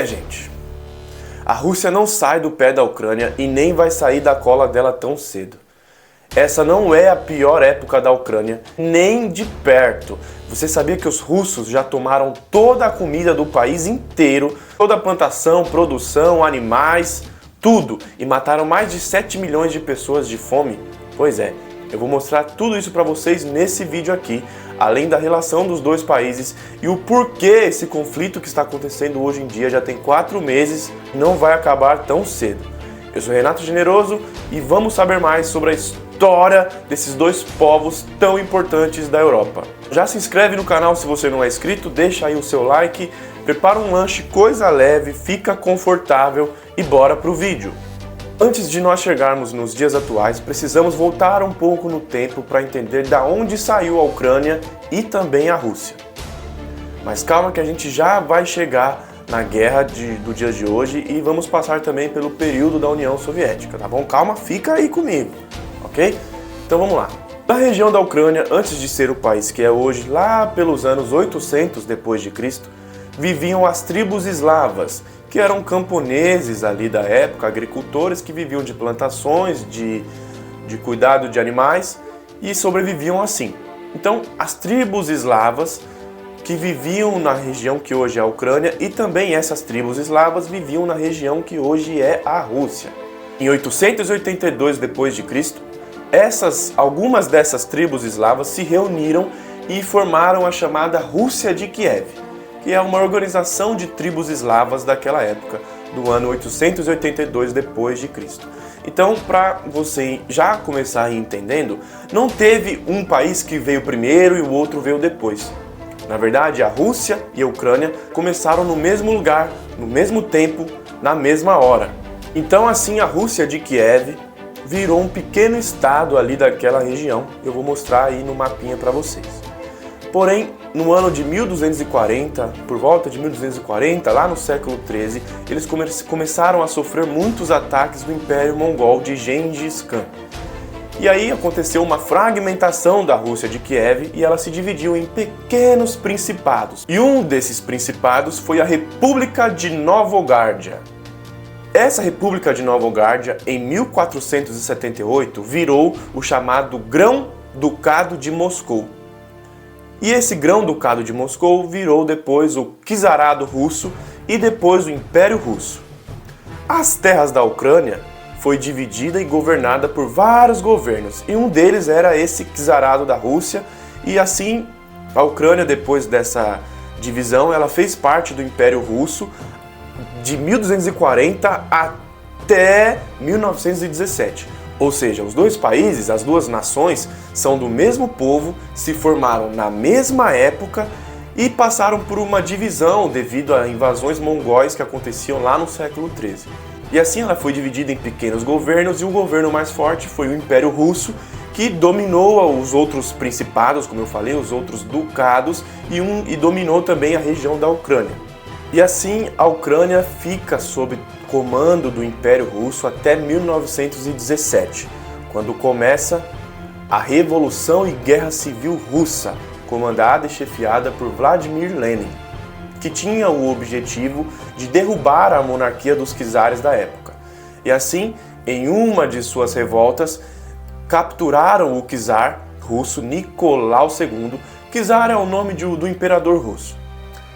Gente, a Rússia não sai do pé da Ucrânia e nem vai sair da cola dela tão cedo. Essa não é a pior época da Ucrânia, nem de perto. Você sabia que os russos já tomaram toda a comida do país inteiro, toda a plantação, produção, animais, tudo, e mataram mais de 7 milhões de pessoas de fome? Pois é, eu vou mostrar tudo isso para vocês nesse vídeo aqui, além da relação dos dois países e o porquê esse conflito que está acontecendo hoje em dia já tem 4 meses e não vai acabar tão cedo. Eu sou Renato Generoso e vamos saber mais sobre a história desses dois povos tão importantes da Europa. Já se inscreve no canal se você não é inscrito, deixa aí o seu like, prepara um lanche, coisa leve, fica confortável e bora pro vídeo. Antes de nós chegarmos nos dias atuais, precisamos voltar um pouco no tempo para entender da onde saiu a Ucrânia e também a Rússia. Mas calma que a gente já vai chegar na guerra do dia de hoje e vamos passar também pelo período da União Soviética, tá bom? Calma, fica aí comigo, ok? Então vamos lá. Na região da Ucrânia, antes de ser o país que é hoje, lá pelos anos 800 depois de Cristo, viviam as tribos eslavas, que eram camponeses ali da época, agricultores que viviam de plantações, de cuidado de animais e sobreviviam assim. Então, as tribos eslavas que viviam na região que hoje é a Ucrânia e também essas tribos eslavas viviam na região que hoje é a Rússia. Em 882 d.C., algumas dessas tribos eslavas se reuniram e formaram a chamada Rússia de Kiev, que é uma organização de tribos eslavas daquela época, do ano 882 d.C. Então, para você já começar entendendo, não teve um país que veio primeiro e o outro veio depois. Na verdade, a Rússia e a Ucrânia começaram no mesmo lugar, no mesmo tempo, na mesma hora. Então, assim, a Rússia de Kiev virou um pequeno estado ali daquela região. Eu vou mostrar aí no mapinha para vocês. Porém, no ano de 1240, por volta de 1240, lá no século XIII, eles começaram a sofrer muitos ataques do Império Mongol de Gengis Khan. E aí aconteceu uma fragmentação da Rússia de Kiev e ela se dividiu em pequenos principados. E um desses principados foi a República de Novogárdia. Essa República de Novogárdia, em 1478, virou o chamado Grão-Ducado de Moscou. E esse Grão-Ducado de Moscou virou depois o Czarado Russo e depois o Império Russo. As terras da Ucrânia foi dividida e governada por vários governos, e um deles era esse Czarado da Rússia, e assim a Ucrânia, depois dessa divisão, ela fez parte do Império Russo de 1240 até 1917. Ou seja, os dois países, as duas nações, são do mesmo povo, se formaram na mesma época e passaram por uma divisão devido a invasões mongóis que aconteciam lá no século XIII. E assim ela foi dividida em pequenos governos e o governo mais forte foi o Império Russo, que dominou os outros principados, como eu falei, os outros ducados e dominou também a região da Ucrânia. E assim a Ucrânia fica sob comando do Império Russo até 1917, quando começa a Revolução e Guerra Civil Russa, comandada e chefiada por Vladimir Lenin, que tinha o objetivo de derrubar a monarquia dos czares da época. E assim, em uma de suas revoltas, capturaram o czar russo Nicolau II. Czar é o nome do imperador russo.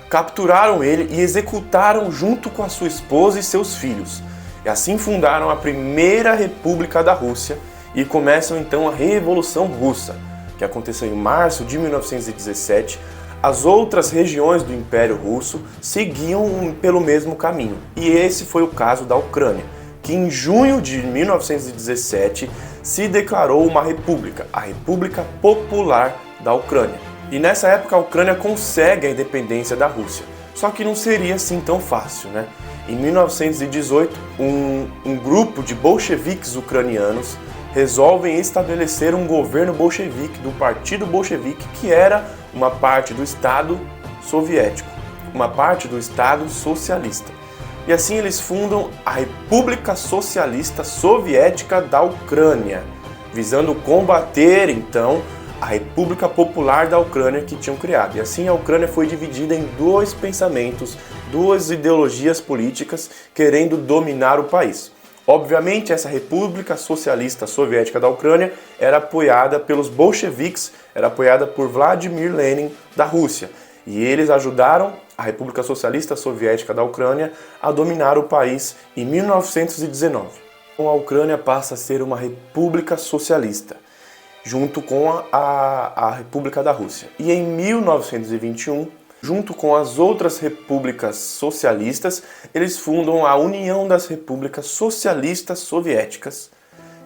Capturaram ele e executaram junto com a sua esposa e seus filhos. E assim fundaram a Primeira República da Rússia e começam então a Revolução Russa, que aconteceu em março de 1917. As outras regiões do Império Russo seguiam pelo mesmo caminho. E esse foi o caso da Ucrânia, que em junho de 1917 se declarou uma república, a República Popular da Ucrânia. E nessa época a Ucrânia consegue a independência da Rússia. Só que não seria assim tão fácil, né? Em 1918, um grupo de bolcheviques ucranianos resolvem estabelecer um governo bolchevique, do Partido Bolchevique, que era uma parte do Estado soviético, uma parte do Estado socialista. E assim eles fundam a República Socialista Soviética da Ucrânia, visando combater então a República Popular da Ucrânia que tinham criado. E assim a Ucrânia foi dividida em dois pensamentos, duas ideologias políticas querendo dominar o país. Obviamente, essa República Socialista Soviética da Ucrânia era apoiada pelos bolcheviques, era apoiada por Vladimir Lenin da Rússia. E eles ajudaram a República Socialista Soviética da Ucrânia a dominar o país em 1919. Então, a Ucrânia passa a ser uma república socialista, junto com a República da Rússia. E em 1921, junto com as outras repúblicas socialistas, eles fundam a União das Repúblicas Socialistas Soviéticas,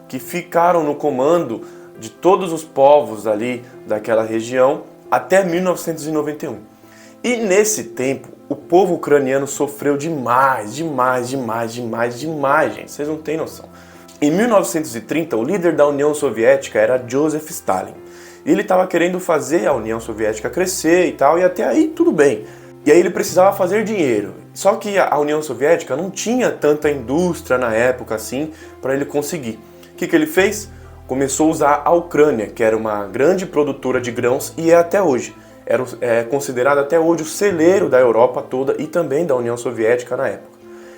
que ficaram no comando de todos os povos ali daquela região até 1991. E nesse tempo, o povo ucraniano sofreu demais, gente. Vocês não têm noção. Em 1930, o líder da União Soviética era Joseph Stalin. Ele estava querendo fazer a União Soviética crescer e tal, e até aí tudo bem. E aí ele precisava fazer dinheiro. Só que a União Soviética não tinha tanta indústria na época assim para ele conseguir. O que ele fez? Começou a usar a Ucrânia, que era uma grande produtora de grãos e é até hoje. É considerado até hoje o celeiro da Europa toda e também da União Soviética na época.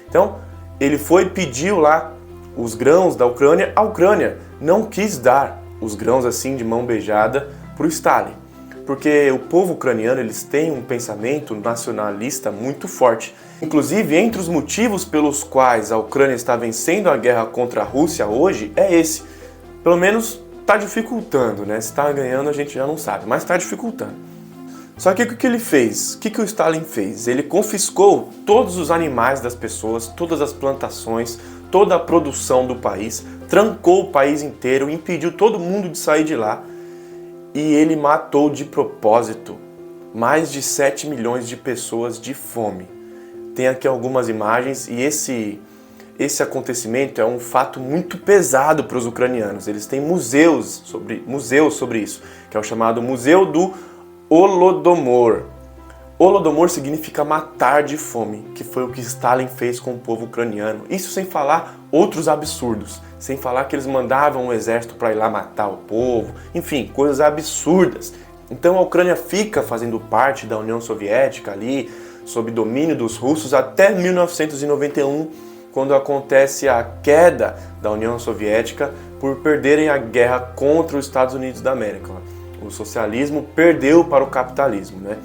Então, ele pediu lá os grãos da Ucrânia. A Ucrânia não quis dar os grãos assim de mão beijada para o Stalin, porque o povo ucraniano eles têm um pensamento nacionalista muito forte. Inclusive, entre os motivos pelos quais a Ucrânia está vencendo a guerra contra a Rússia hoje é esse. Pelo menos está dificultando, né? Se está ganhando a gente já não sabe, mas está dificultando. Só que o que ele fez? O que o Stalin fez? Ele confiscou todos os animais das pessoas, todas as plantações, toda a produção do país, trancou o país inteiro, impediu todo mundo de sair de lá e ele matou de propósito mais de 7 milhões de pessoas de fome. Tem aqui algumas imagens e esse acontecimento é um fato muito pesado para os ucranianos. Eles têm museus sobre isso, que é o chamado Museu do Holodomor. Holodomor significa matar de fome, que foi o que Stalin fez com o povo ucraniano. Isso sem falar outros absurdos, sem falar que eles mandavam um exército para ir lá matar o povo, enfim, coisas absurdas. Então a Ucrânia fica fazendo parte da União Soviética ali, sob domínio dos russos, até 1991, quando acontece a queda da União Soviética por perderem a guerra contra os Estados Unidos da América. O socialismo perdeu para o capitalismo, né?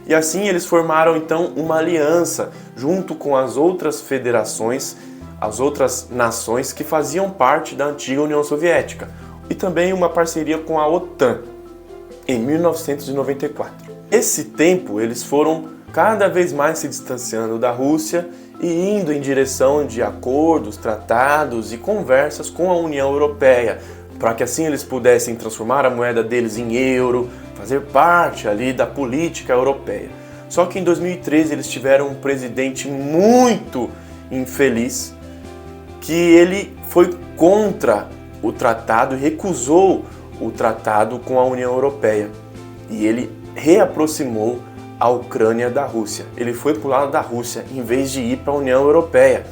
E assim eles formaram então uma aliança junto com as outras federações, as outras nações que faziam parte da antiga União Soviética e também uma parceria com a OTAN em 1994. Esse tempo eles foram cada vez mais se distanciando da Rússia e indo em direção de acordos, tratados e conversas com a União Europeia, para que assim eles pudessem transformar a moeda deles em euro, fazer parte ali da política europeia. Só que em 2013 eles tiveram um presidente muito infeliz, que ele foi contra o tratado e recusou o tratado com a União Europeia. E ele reaproximou a Ucrânia da Rússia. Ele foi para o lado da Rússia em vez de ir para a União Europeia.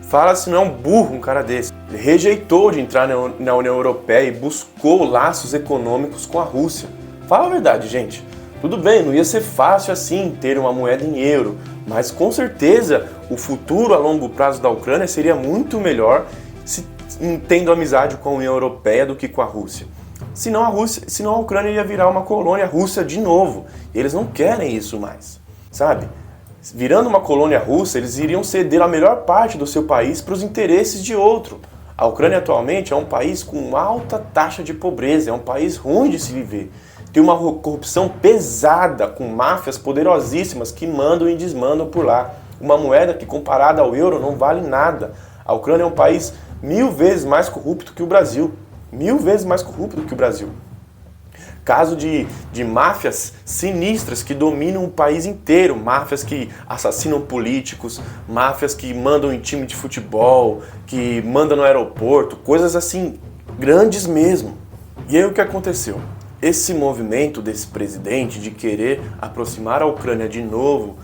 Fala se não é um burro um cara desse. Ele rejeitou de entrar na União Europeia e buscou laços econômicos com a Rússia. Fala a verdade, gente. Tudo bem, não ia ser fácil assim ter uma moeda em euro, mas com certeza o futuro a longo prazo da Ucrânia seria muito melhor se tendo amizade com a União Europeia do que com a Rússia. Senão a Ucrânia ia virar uma colônia russa de novo. E eles não querem isso mais, sabe? Virando uma colônia russa, eles iriam ceder a melhor parte do seu país para os interesses de outro. A Ucrânia atualmente é um país com alta taxa de pobreza, é um país ruim de se viver. Tem uma corrupção pesada, com máfias poderosíssimas que mandam e desmandam por lá. Uma moeda que, comparada ao euro, não vale nada. A Ucrânia é um país 1000 vezes mais corrupto que o Brasil. 1000 vezes mais corrupto que o Brasil. Caso de máfias sinistras que dominam o país inteiro. Máfias que assassinam políticos, máfias que mandam em time de futebol, que mandam no aeroporto, coisas assim, grandes mesmo. E aí o que aconteceu? Esse movimento desse presidente de querer aproximar a Ucrânia de novo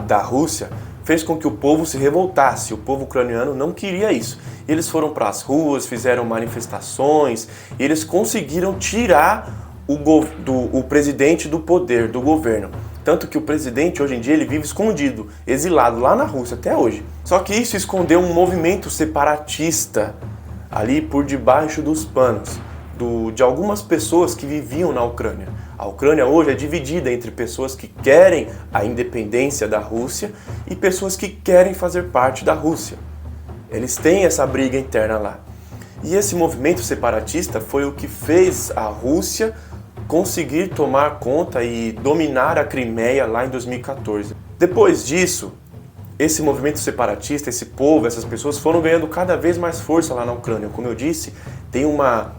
da Rússia fez com que o povo se revoltasse. O povo ucraniano não queria isso. Eles foram para as ruas, fizeram manifestações, e eles conseguiram tirar o presidente do poder, do governo. Tanto que o presidente hoje em dia ele vive escondido, exilado lá na Rússia até hoje. Só que isso escondeu um movimento separatista ali por debaixo dos panos de algumas pessoas que viviam na Ucrânia. A Ucrânia hoje é dividida entre pessoas que querem a independência da Rússia e pessoas que querem fazer parte da Rússia. Eles têm essa briga interna lá. E esse movimento separatista foi o que fez a Rússia conseguir tomar conta e dominar a Crimeia lá em 2014. Depois disso, esse movimento separatista, esse povo, essas pessoas foram ganhando cada vez mais força lá na Ucrânia. Como eu disse, tem uma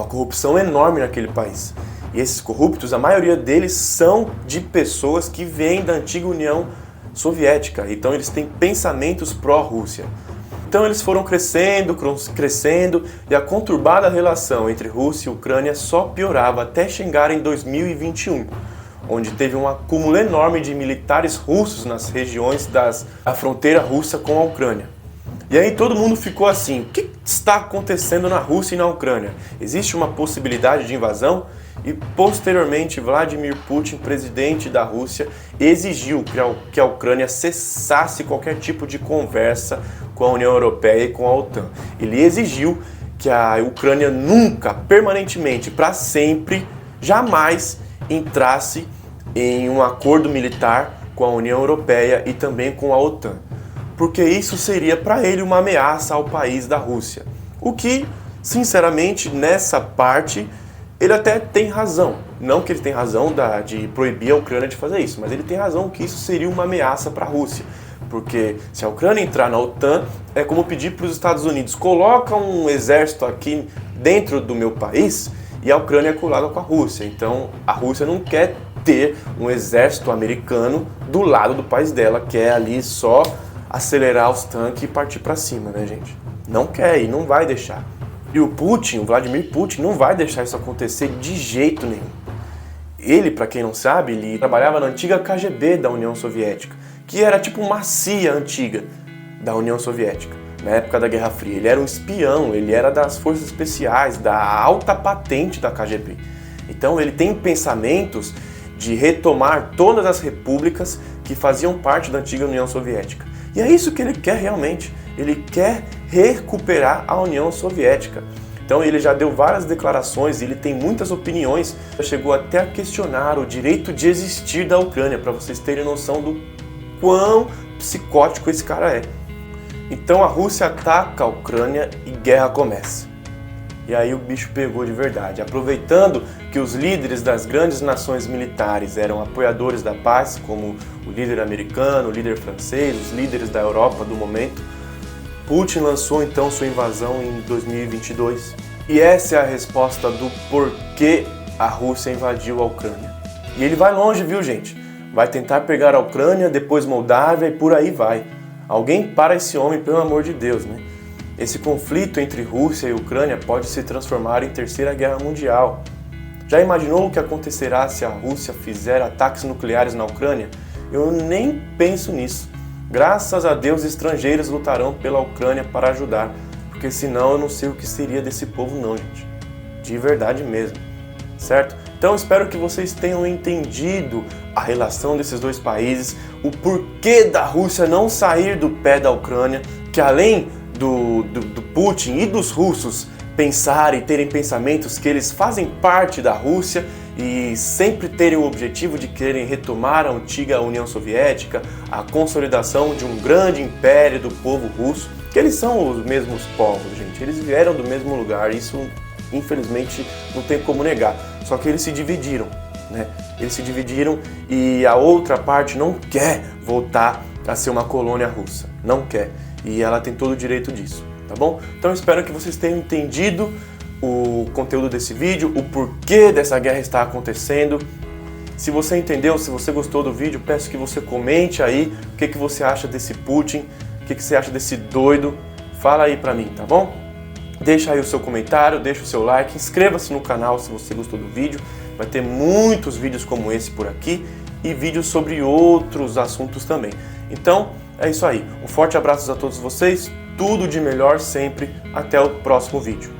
corrupção enorme naquele país. E esses corruptos, a maioria deles são de pessoas que vêm da antiga União Soviética. Então eles têm pensamentos pró-Rússia. Então eles foram crescendo e a conturbada relação entre Rússia e Ucrânia só piorava até chegar em 2021, onde teve um acúmulo enorme de militares russos nas regiões da fronteira russa com a Ucrânia. E aí todo mundo ficou assim, o que está acontecendo na Rússia e na Ucrânia? Existe uma possibilidade de invasão? E posteriormente Vladimir Putin, presidente da Rússia, exigiu que a Ucrânia cessasse qualquer tipo de conversa com a União Europeia e com a OTAN. Ele exigiu que a Ucrânia nunca, permanentemente, para sempre, jamais entrasse em um acordo militar com a União Europeia e também com a OTAN, porque isso seria para ele uma ameaça ao país da Rússia. O que, sinceramente, nessa parte, ele até tem razão. Não que ele tem razão de proibir a Ucrânia de fazer isso, mas ele tem razão que isso seria uma ameaça para a Rússia. Porque se a Ucrânia entrar na OTAN, é como pedir para os Estados Unidos, coloca um exército aqui dentro do meu país, e a Ucrânia é colada com a Rússia. Então a Rússia não quer ter um exército americano do lado do país dela, quer ali só acelerar os tanques e partir para cima, né, gente? Não quer e não vai deixar. E o Vladimir Putin, não vai deixar isso acontecer de jeito nenhum. Ele, para quem não sabe, ele trabalhava na antiga KGB da União Soviética, que era tipo uma CIA antiga da União Soviética, na época da Guerra Fria. Ele era um espião, ele era das forças especiais, da alta patente da KGB. Então ele tem pensamentos de retomar todas as repúblicas que faziam parte da antiga União Soviética. E é isso que ele quer realmente, ele quer recuperar a União Soviética. Então ele já deu várias declarações, ele tem muitas opiniões, chegou até a questionar o direito de existir da Ucrânia, para vocês terem noção do quão psicótico esse cara é. Então a Rússia ataca a Ucrânia e guerra começa. E aí o bicho pegou de verdade. Aproveitando que os líderes das grandes nações militares eram apoiadores da paz, como o líder americano, o líder francês, os líderes da Europa do momento, Putin lançou então sua invasão em 2022. E essa é a resposta do porquê a Rússia invadiu a Ucrânia. E ele vai longe, viu, gente? Vai tentar pegar a Ucrânia, depois Moldávia e por aí vai. Alguém para esse homem, pelo amor de Deus, né? Esse conflito entre Rússia e Ucrânia pode se transformar em Terceira Guerra Mundial. Já imaginou o que acontecerá se a Rússia fizer ataques nucleares na Ucrânia? Eu nem penso nisso. Graças a Deus, estrangeiros lutarão pela Ucrânia para ajudar, porque senão eu não sei o que seria desse povo não, gente. De verdade mesmo, certo? Então espero que vocês tenham entendido a relação desses dois países, o porquê da Rússia não sair do pé da Ucrânia, que além do Putin e dos russos pensarem, terem pensamentos que eles fazem parte da Rússia e sempre terem o objetivo de querem retomar a antiga União Soviética, a consolidação de um grande império do povo russo, que eles são os mesmos povos, gente, eles vieram do mesmo lugar, isso infelizmente não tem como negar, só que eles se dividiram, né? Eles se dividiram e a outra parte não quer voltar a ser uma colônia russa, não quer. E ela tem todo o direito disso, tá bom? Então eu espero que vocês tenham entendido o conteúdo desse vídeo, o porquê dessa guerra está acontecendo. Se você entendeu, se você gostou do vídeo, peço que você comente aí o que você acha desse Putin, o que você acha desse doido. Fala aí pra mim, tá bom? Deixa aí o seu comentário, deixa o seu like, inscreva-se no canal se você gostou do vídeo. Vai ter muitos vídeos como esse por aqui e vídeos sobre outros assuntos também. Então, é isso aí. Um forte abraço a todos vocês, tudo de melhor sempre. Até o próximo vídeo.